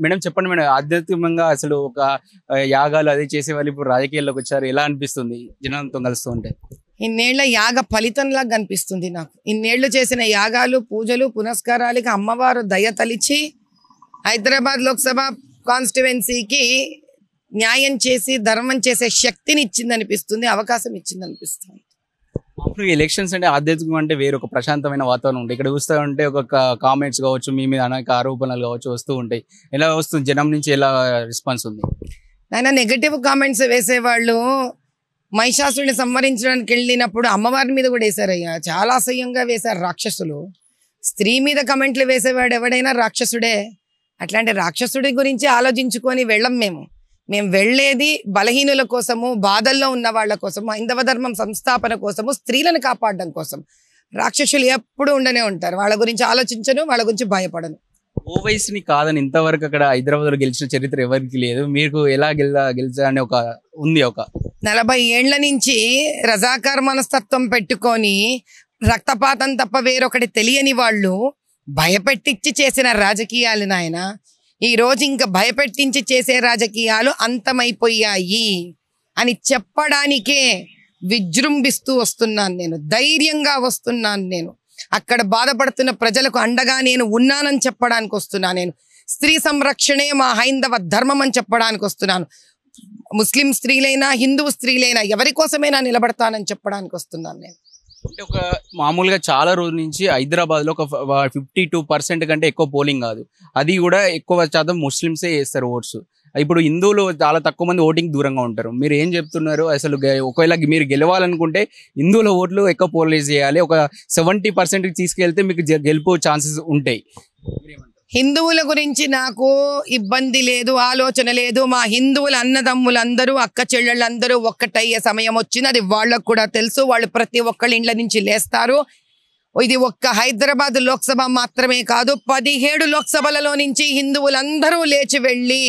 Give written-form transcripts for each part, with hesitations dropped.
Madam చెప్పండి madam, ఆధ్యాత్మికంగా అసలు ఒక యాగాలు అది చేసే వాళ్ళు ఇప్పుడు రాజకీయాల్లోకి వచ్చారు, ఎలా అనిపిస్తుంది జనంతో కలుస్తూ ఉంటే? ఇన్నేళ్ల యాగ ఫలితంలా కనిపిస్తుంది నాకు. ఇన్నేళ్లు చేసిన యాగాలు, పూజలు, పునస్కారాలకి అమ్మవారు దయ తలిచి హైదరాబాద్ లోక్సభ కాన్స్టిట్యువెన్సీకి న్యాయం చేసి ధర్మం చేసే శక్తిని ఇచ్చిందనిపిస్తుంది, అవకాశం ఇచ్చిందనిపిస్తుంది. అప్పుడు ఎలక్షన్స్ అంటే ఆధ్యాత్మికం అంటే వేరొక ప్రశాంతమైన వాతావరణం ఉంటుంది. ఇక్కడ చూస్తూ ఉంటే ఒక కామెంట్స్ కావచ్చు, మీ మీద అనేక ఆరోపణలు కావచ్చు వస్తూ ఉంటాయి. ఎలా వస్తుంది, జనం నుంచి ఎలా రెస్పాన్స్ ఉంది? ఆయన నెగటివ్ కామెంట్స్ వేసేవాళ్ళు మహిషాసుడిని సంహరించడానికి వెళ్ళినప్పుడు అమ్మవారి మీద కూడా వేశారయ్యా, చాలా అసహ్యంగా వేశారు రాక్షసులు. స్త్రీ మీద కమెంట్లు వేసేవాడు ఎవడైనా రాక్షసుడే. అట్లాంటి రాక్షసుడి గురించి ఆలోచించుకొని వెళ్ళం మేము వెళ్ళేది బలహీనుల కోసము, బాధల్లో ఉన్న వాళ్ళ కోసము, హైందవ ధర్మం సంస్థాపన కోసము, స్త్రీలను కాపాడడం కోసం. రాక్షసులు ఎప్పుడు ఉండనే ఉంటారు. వాళ్ళ గురించి ఆలోచించను, వాళ్ళ గురించి భయపడను. ఓవైసీని కాదని ఇంతవరకు అక్కడ హైదరాబాద్లో గెలిచిన చరిత్ర ఎవరికి లేదు. మీకు ఎలా గెలిచారని ఒక ఉంది. ఒక 40 ఏళ్ల నుంచి రజాకార్ మనస్తత్వం పెట్టుకొని రక్తపాతం తప్ప వేరొకటి తెలియని వాళ్ళు భయపెట్టించి చేసిన రాజకీయాలు నాయన. ఈ రోజు ఇంకా భయపెట్టించి చేసే రాజకీయాలు అంతమైపోయాయి అని చెప్పడానికే విజృంభిస్తూ వస్తున్నాను నేను, ధైర్యంగా వస్తున్నాను నేను. అక్కడ బాధపడుతున్న ప్రజలకు అండగా నేను ఉన్నానని చెప్పడానికి వస్తున్నాను నేను. స్త్రీ సంరక్షణే మా హైందవ ధర్మం అని చెప్పడానికి వస్తున్నాను. ముస్లిం స్త్రీలైనా, హిందూ స్త్రీలైనా ఎవరి కోసమైనా నిలబడతానని చెప్పడానికి వస్తున్నాను నేను. అంటే ఒక మామూలుగా చాలా రోజుల నుంచి హైదరాబాద్లో ఒక 52% కంటే ఎక్కువ పోలింగ్ కాదు, అది కూడా ఎక్కువ శాతం ముస్లిమ్సే చేస్తారు ఓట్స్. ఇప్పుడు హిందువులు చాలా తక్కువ మంది ఓటింగ్ దూరంగా ఉంటారు. మీరు ఏం చెప్తున్నారు? అసలు ఒకవేళ మీరు గెలవాలనుకుంటే హిందువుల ఓట్లు ఎక్కువ పోలరైజ్ చేయాలి, ఒక 70%కి తీసుకెళ్తే మీకు గెలుపు ఛాన్సెస్ ఉంటాయి. హిందువుల గురించి నాకు ఇబ్బంది లేదు, ఆలోచన లేదు. మా హిందువుల అన్నదమ్ములందరూ, అక్క చెల్లెళ్ళందరూ ఒక్కటయ్యే సమయం వచ్చింది. అది వాళ్ళకు కూడా తెలుసు. వాళ్ళు ప్రతి ఒక్కళ్ళ ఇండ్ల నుంచి లేస్తారు. ఇది ఒక్క హైదరాబాద్ లోక్సభ మాత్రమే కాదు, 17 లోక్సభలలో నుంచి హిందువులందరూ లేచి వెళ్ళి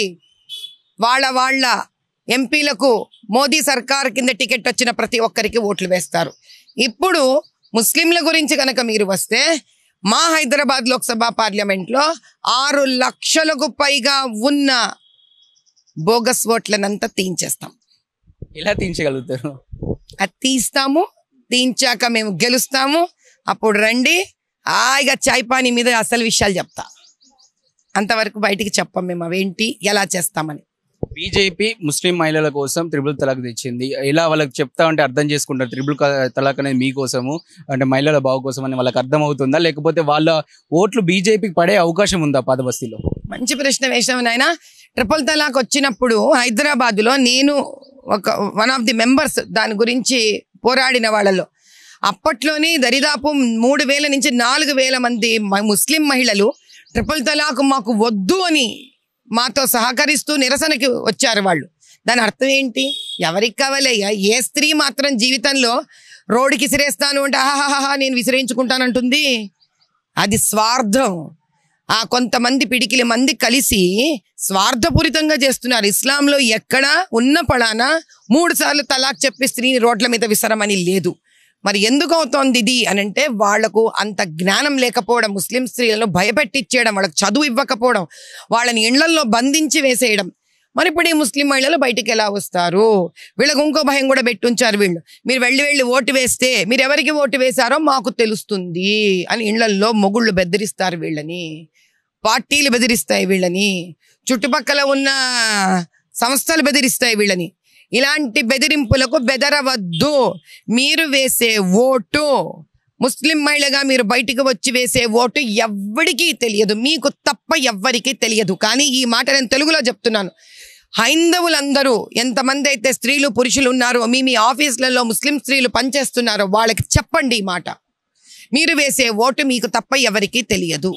వాళ్ళ ఎంపీలకు మోదీ సర్కార్ కింద టికెట్ వచ్చిన ప్రతి ఒక్కరికి ఓట్లు వేస్తారు. ఇప్పుడు ముస్లింల గురించి కనుక మీరు వస్తే, మా హైదరాబాద్ లోక్సభ పార్లమెంట్లో 6 లక్షలకు పైగా ఉన్న బోగస్ ఓట్లనంతా తీయించేస్తాం. ఎలా తీయించగలుగుతారు? అది తీస్తాము, తీయించాక మేము గెలుస్తాము. అప్పుడు రండి, హాయిగా చాయ్ పానీ మీద అసలు విషయాలు చెప్తా. అంతవరకు బయటికి చెప్పం మేము అవేంటి ఎలా చేస్తామని. బీజేపీ ముస్లిం మహిళల కోసం త్రిబుల్ తలాక్ తెచ్చింది. ఇలా వాళ్ళకి చెప్తా ఉంటే అర్థం చేసుకుంటారు త్రిబుల్ తలాక్ అనేది మీకోసము, అంటే మహిళల బాగు కోసం అని వాళ్ళకి అర్థం అవుతుందా? లేకపోతే వాళ్ళ ఓట్లు బీజేపీకి పడే అవకాశం ఉందా పాదబస్తీలో? మంచి ప్రశ్న వేసాము నాయన. ట్రిపుల్ తలాక్ వచ్చినప్పుడు హైదరాబాద్లో నేను వన్ ఆఫ్ ది మెంబర్స్ దాని గురించి పోరాడిన వాళ్ళలో. అప్పట్లోనే దరిదాపు 3000 నుంచి 4000 మంది ముస్లిం మహిళలు ట్రిపుల్ తలాక్ మాకు వద్దు అని మాతో సహకరిస్తూ నిరసనకి వచ్చారు వాళ్ళు. దాని అర్థం ఏంటి? ఎవరికి కావాలయ్యా? ఏ స్త్రీ మాత్రం జీవితంలో రోడ్డుకి విసిరేస్తాను అంటే ఆహాహా నేను విసిరేయించుకుంటానంటుంది? అది స్వార్థం. ఆ కొంతమంది పిడికిలి మంది కలిసి స్వార్థపూరితంగా చేస్తున్నారు. ఇస్లాంలో ఎక్కడ ఉన్న పడానా 3 సార్లు తలాక్ చెప్పి స్త్రీని రోడ్ల మీద విసరమని లేదు. మరి ఎందుకు అవుతోంది ఇది అని అంటే, వాళ్లకు అంత జ్ఞానం లేకపోవడం, ముస్లిం స్త్రీలను భయపెట్టించేయడం, వాళ్ళకి చదువు ఇవ్వకపోవడం, వాళ్ళని ఇళ్లల్లో బంధించి వేసేయడం. మరి ఇప్పుడు ఈ ముస్లిం మహిళలు బయటికి ఎలా వస్తారు? వీళ్ళకు ఇంకో భయం కూడా పెట్టుంచారు వీళ్ళు. మీరు వెళ్ళి ఓటు వేస్తే మీరు ఎవరికి ఓటు వేశారో మాకు తెలుస్తుంది అని ఇళ్లల్లో మొగుళ్ళు బెదిరిస్తారు వీళ్ళని, పార్టీలు బెదిరిస్తాయి వీళ్ళని, చుట్టుపక్కల ఉన్న సంస్థలు బెదిరిస్తాయి వీళ్ళని. ఇలాంటి బెదిరింపులకు బెదరవద్దు. మీరు వేసే ఓటు, ముస్లిం మహిళగా మీరు బయటికి వచ్చి వేసే ఓటు ఎవ్వడికి తెలియదు, మీకు తప్ప ఎవ్వరికీ తెలియదు. కానీ ఈ మాట నేను తెలుగులో చెప్తున్నాను. హైందవులందరూ ఎంతమంది అయితే స్త్రీలు పురుషులు ఉన్నారో, మీ ఆఫీసులలో ముస్లిం స్త్రీలు పనిచేస్తున్నారో వాళ్ళకి చెప్పండి ఈ మాట. మీరు వేసే ఓటు మీకు తప్ప ఎవరికీ తెలియదు.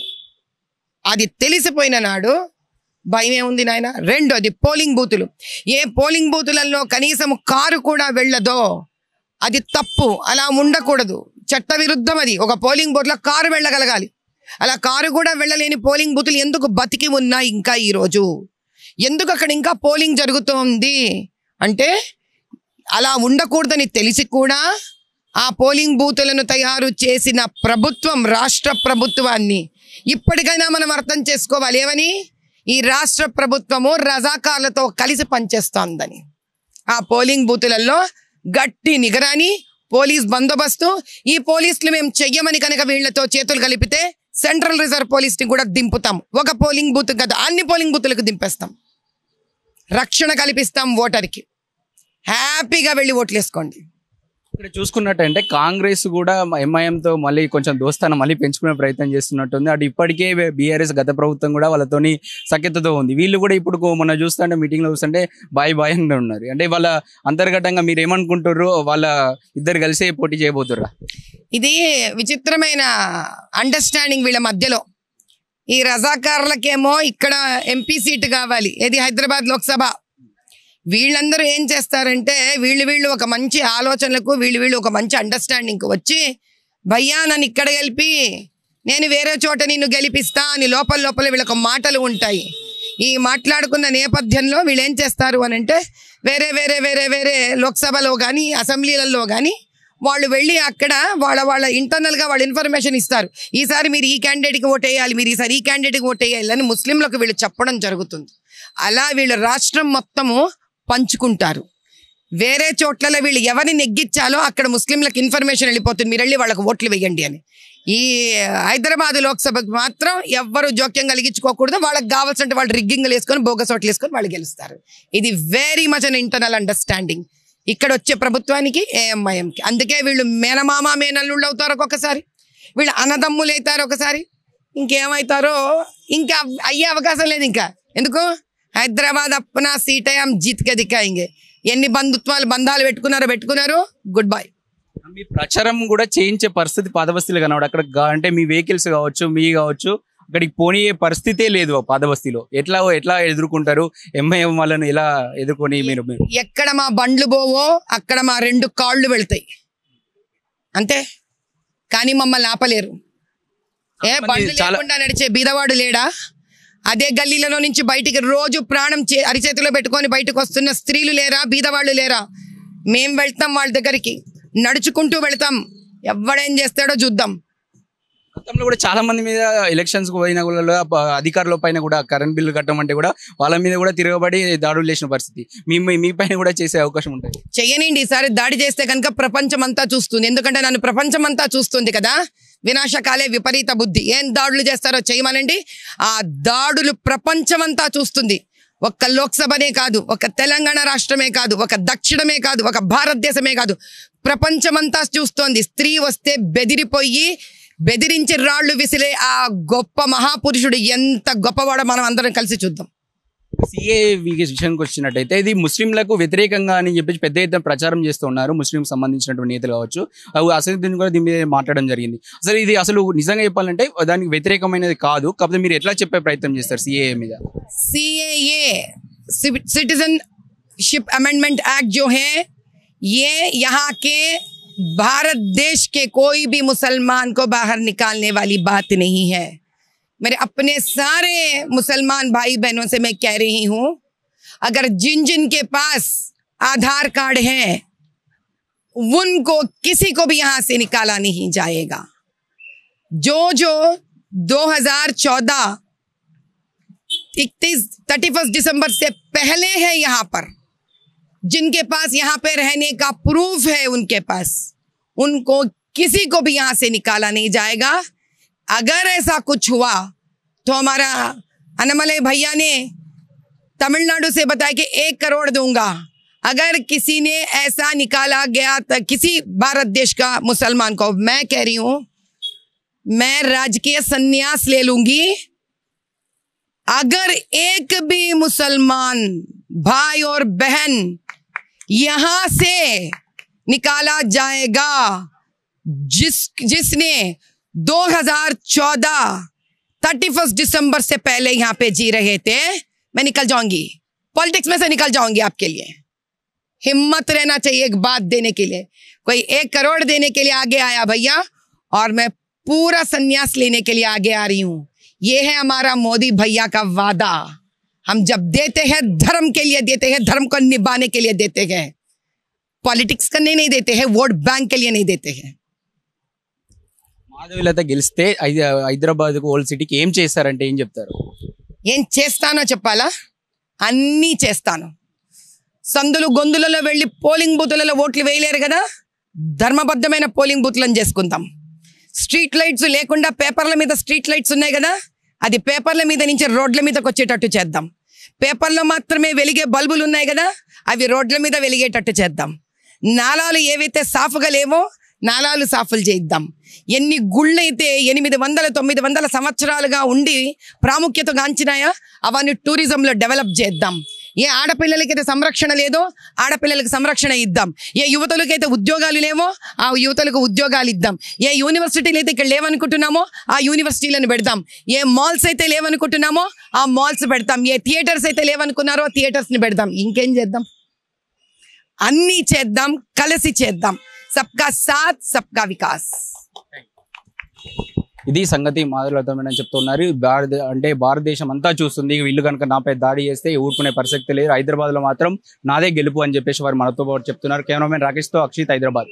అది తెలిసిపోయిన నాడు భయం ఏముంది నాయన? రెండోది పోలింగ్ బూతులు. ఏ పోలింగ్ బూతులలో కనీసం కారు కూడా వెళ్ళదో అది తప్పు. అలా ఉండకూడదు, చట్ట విరుద్ధం అది. ఒక పోలింగ్ బూత్లో కారు వెళ్ళగలగాలి. అలా కారు కూడా వెళ్ళలేని పోలింగ్ బూతులు ఎందుకు బతికి ఉన్నాయి ఇంకా ఈరోజు? ఎందుకు అక్కడ ఇంకా పోలింగ్ జరుగుతోంది అంటే, అలా ఉండకూడదని తెలిసి కూడా ఆ పోలింగ్ బూతులను తయారు చేసిన ప్రభుత్వం, రాష్ట్ర ప్రభుత్వాన్ని ఇప్పటికైనా మనం అర్థం చేసుకోవాలి. ఏమని? ఈ రాష్ట్ర ప్రభుత్వము రజాకార్లతో కలిసి పనిచేస్తోందని. ఆ పోలింగ్ బూతులలో గట్టి నిగరాని, పోలీస్ బందోబస్తు. ఈ పోలీసులు మేము చెయ్యమని కనుక వీళ్లతో చేతులు కలిపితే సెంట్రల్ రిజర్వ్ పోలీస్ని కూడా దింపుతాం. ఒక పోలింగ్ బూత్ కదా, అన్ని పోలింగ్ బూతులకు దింపేస్తాం. రక్షణ కల్పిస్తాం ఓటర్కి. హ్యాపీగా వెళ్ళి ఓట్లు వేసుకోండి. ఇక్కడ చూసుకున్నట్టంటే కాంగ్రెస్ కూడా ఎంఐఎంతో మళ్ళీ కొంచెం దోస్తానం మళ్ళీ పెంచుకునే ప్రయత్నం చేస్తున్నట్టుంది. అటు ఇప్పటికే బీఆర్ఎస్ గత ప్రభుత్వం కూడా వాళ్ళతోని సఖ్యతతో ఉంది. వీళ్ళు కూడా ఇప్పుడు మొన్న చూస్తుంటే మీటింగ్లో చూస్తుంటే బాయ్ అని ఉన్నారు. అంటే వాళ్ళ అంతర్గతంగా మీరు ఏమనుకుంటారు? వాళ్ళ ఇద్దరు కలిసే పోటీ చేయబోతుర్రా? ఇది విచిత్రమైన అండర్స్టాండింగ్ వీళ్ళ మధ్యలో. ఈ రజాకారులకేమో ఇక్కడ ఎంపీ సీటు కావాలి, ఏది హైదరాబాద్ లోక్సభ. వీళ్ళందరూ ఏం చేస్తారంటే వీళ్ళు ఒక మంచి ఆలోచనలకు వీళ్ళు ఒక మంచి అండర్స్టాండింగ్కి వచ్చి, భయ్యా నన్ను ఇక్కడ గెలిపి నేను వేరే చోట నిన్ను గెలిపిస్తా అని లోపల వీళ్ళకు మాటలు ఉంటాయి. ఈ మాట్లాడుకున్న నేపథ్యంలో వీళ్ళు ఏం చేస్తారు అని అంటే వేరే లోక్సభలో కానీ అసెంబ్లీలలో కానీ వాళ్ళు వెళ్ళి అక్కడ వాళ్ళ ఇంటర్నల్గా వాళ్ళు ఇన్ఫర్మేషన్ ఇస్తారు. ఈసారి మీరు ఈ క్యాండిడేట్కి ఓట్ వేయాలి, మీరు ఈసారి ఈ క్యాండిడేట్కి ఓట్ వేయాలి అని ముస్లింలకు వీళ్ళు చెప్పడం జరుగుతుంది. అలా వీళ్ళు రాష్ట్రం మొత్తము పంచుకుంటారు. వేరే చోట్లలో వీళ్ళు ఎవరిని నెగ్గించాలో అక్కడ ముస్లింలకు ఇన్ఫర్మేషన్ వెళ్ళిపోతుంది, మీరు వెళ్ళి వాళ్ళకు ఓట్లు వేయండి అని. ఈ హైదరాబాద్ లోక్సభకు మాత్రం ఎవ్వరు జోక్యం కలిగించుకోకూడదు. వాళ్ళకి కావాల్సిన వాళ్ళు రిగ్గింగ్లు వేసుకొని బోగస్ ఓట్లు వేసుకొని వాళ్ళు గెలుస్తారు. ఇది వెరీ మచ్ అన్ ఇంటర్నల్ అండర్స్టాండింగ్ ఇక్కడ వచ్చే ప్రభుత్వానికి, ఏఎంఐఎంకి. అందుకే వీళ్ళు మేనమామ మేనల్లుళ్ళు అవుతారు ఒక్కొక్కసారి, వీళ్ళు అన్నదమ్ములు అవుతారు ఒకసారి, ఇంకేమవుతారో ఇంకా అయ్యే అవకాశం లేదు. ఇంకా ఎందుకు? హైదరాబాద్ అప్పనా సీట్ హై, హమ్ జీత్ కే దిఖాయింగే. ఎన్ని బంధాలు పెట్టుకున్నారు, గుడ్ బై. మీ ప్రచారం కూడా చేయించే పరిస్థితి పాదబస్తీలో కనబడు. అక్కడ అంటే మీ వెహికల్స్ కావచ్చు, మీ కావచ్చు, అక్కడికి పోనీ పరిస్థితే లేదు పాదబస్తీలో. ఎట్లా ఎదుర్కొంటారు? ఎంఐఎం వాళ్ళను ఎలా ఎదుర్కొని మీరు? ఎక్కడ మా బండ్లు పోవో అక్కడ మా 2 కాళ్ళు వెళ్తాయి అంతే, కానీ మమ్మల్ని ఆపలేరు. బండ్లు లేకుండా నడిచే బీదవాడు లేడా? అదే గల్లీలలో నుంచి బయటికి రోజు ప్రాణం అరిచేతిలో పెట్టుకొని బయటకు వస్తున్న స్త్రీలు లేరా? బీదవాళ్ళు లేరా? మేం వెళ్తాం వాళ్ళ దగ్గరికి, నడుచుకుంటూ వెళ్తాం. ఎవడేం చేస్తాడో చూద్దాం. గతంలో కూడా చాలా మంది మీద ఎలక్షన్స్ పోయిన అధికారుల పైన కూడా కరెంట్ బిల్లు కట్టమంటే కూడా వాళ్ళ మీద కూడా తిరగబడి దాడులు చేసిన పరిస్థితి మీ పైన కూడా చేసే అవకాశం ఉంటుంది. చెయ్యనండి, ఈసారి దాడి చేస్తే కనుక ప్రపంచం అంతా చూస్తుంది. ఎందుకంటే నన్ను ప్రపంచం అంతా చూస్తుంది కదా. వినాశకాలే విపరీత బుద్ధి. ఏం దాడులు చేస్తారో చేయమనండి. ఆ దాడులు ప్రపంచమంతా చూస్తుంది. ఒక్క లోక్సభనే కాదు, ఒక తెలంగాణ రాష్ట్రమే కాదు, ఒక దక్షిణమే కాదు, ఒక భారతదేశమే కాదు, ప్రపంచమంతా చూస్తోంది. స్త్రీ వస్తే బెదిరించి రాళ్లు విసిరే ఆ గొప్ప మహాపురుషుడు ఎంత గొప్పవాడో మనం అందరం కలిసి చూద్దాం. సిఏఏ విషయానికి వచ్చినట్టయితే ఇది ముస్లింలకు వ్యతిరేకంగా అని చెప్పి పెద్ద ఎత్తున ప్రచారం చేస్తూ ఉన్నారు. ముస్లిం సంబంధించినటువంటి నేతలు కావచ్చు, అసదుద్దీన్ కూడా దీని మీద మాట్లాడడం జరిగింది. అసలు నిజంగా చెప్పాలంటే దానికి వ్యతిరేకమైనది కాదు. కాకపోతే మీరు ఎట్లా చెప్పే ప్రయత్నం చేస్తారు సిఏఏ మీద? సిఏఏ सिटीजनशिप अमेंडमेंट एक्ट जो है ये यहाँ के भारत देश के कोई भी मुसलमान को बाहर निकालने वाली बात नहीं है. मेरे अपने सारे मुसलमान भाई बहनों से मैं कह रही हूँ, अगर जिन के पास आधार कार्ड है उनको किसी को भी यहाँ से निकाला नहीं जाएगा. जो 2014 31 दिसंबर से पहले है यहाँ पर, जिनके पास यहाँ पे रहने का प्रूफ है उनके पास, उनको किसी को भी यहाँ से निकाला नहीं जाएगा. अगर ऐसा कुछ हुआ तो हमारा अनमले भैया ने तमिलनाडु से बताया कि 1 करोड़ दूंगा. अगर किसी ने ऐसा निकाला गया तो किसी भारत देश का मुसलमान को, मैं कह रही हूं मैं राजकीय संन्यास ले लूंगी. अगर एक भी मुसलमान भाई और बहन यहां से निकाला जाएगा, जिसने 2014 31 दिसंबर से पहले यहाँ पे जी रहे थे, मैं निकल जाऊंगी, पॉलिटिक्स में से निकल जाऊंगी. आपके लिए हिम्मत रहना चाहिए एक बात देने के लिए. कोई 1 करोड़ देने के लिए आगे आया भैया, और मैं पूरा संन्यास लेने के लिए आगे आ रही हूं. ये है हमारा मोदी भैया का वादा. हम जब देते हैं धर्म के लिए देते हैं, धर्म को निभाने के लिए देते हैं, पॉलिटिक्स करने नहीं देते हैं, वोट बैंक के लिए नहीं देते हैं. మాధవీలత గెలిస్తే హైదరాబాద్ ఓల్డ్ సిటీకి ఏం చేస్తారంటే ఏం చెప్తారు? ఏం చేస్తానో చెప్పాలా? అన్నీ చేస్తాను. సందులు గొంతులలో వెళ్ళి పోలింగ్ బూతులలో ఓట్లు వేయలేరు కదా, ధర్మబద్ధమైన పోలింగ్ బూత్లను చేసుకుందాం. స్ట్రీట్ లైట్స్ లేకుండా పేపర్ల మీద స్ట్రీట్ లైట్స్ ఉన్నాయి కదా, అది పేపర్ల మీద నుంచి రోడ్ల మీదకి వచ్చేటట్టు చేద్దాం. పేపర్లో మాత్రమే వెలిగే బల్బులు ఉన్నాయి కదా, అవి రోడ్ల మీద వెలిగేటట్టు చేద్దాం. నాలాలు ఏవైతే సాఫ్గా లేవో నాలాలు సాఫులు చేయిద్దాం. ఎన్ని గుళ్ళైతే 800-900 సంవత్సరాలుగా ఉండి ప్రాముఖ్యత గాంచినాయా అవన్నీ టూరిజంలో డెవలప్ చేద్దాం. ఏ ఆడపిల్లలకైతే సంరక్షణ లేదో ఆడపిల్లలకు సంరక్షణ ఇద్దాం. ఏ యువతులకైతే ఉద్యోగాలు లేవో ఆ యువతులకు ఉద్యోగాలు ఇద్దాం. ఏ యూనివర్సిటీలు అయితే ఇక్కడ లేవనుకుంటున్నామో ఆ యూనివర్సిటీలను పెడదాం. ఏ మాల్స్ అయితే లేవనుకుంటున్నామో ఆ మాల్స్ పెడతాం. ఏ థియేటర్స్ అయితే లేవనుకున్నారో థియేటర్స్ని పెడదాం. ఇంకేం చేద్దాం? అన్నీ చేద్దాం, కలిసి చేద్దాం. సబ్కా సాత్ సబ్కా వికాస్. ఇది సంగతి మాధులతమని చెప్తున్నారు. భారతదేశం అంతా చూస్తుంది, వీళ్ళు కనుక నాపై దాడి చేస్తే ఊరుకునే పరిస్థితి లేదు. హైదరాబాద్ లో మాత్రం నాదే గెలుపు అని చెప్పేసి వారు మనతో పాటు చెప్తున్నారు. కెమెరామెన్ రాకేష్ తో అక్షిత్, హైదరాబాద్.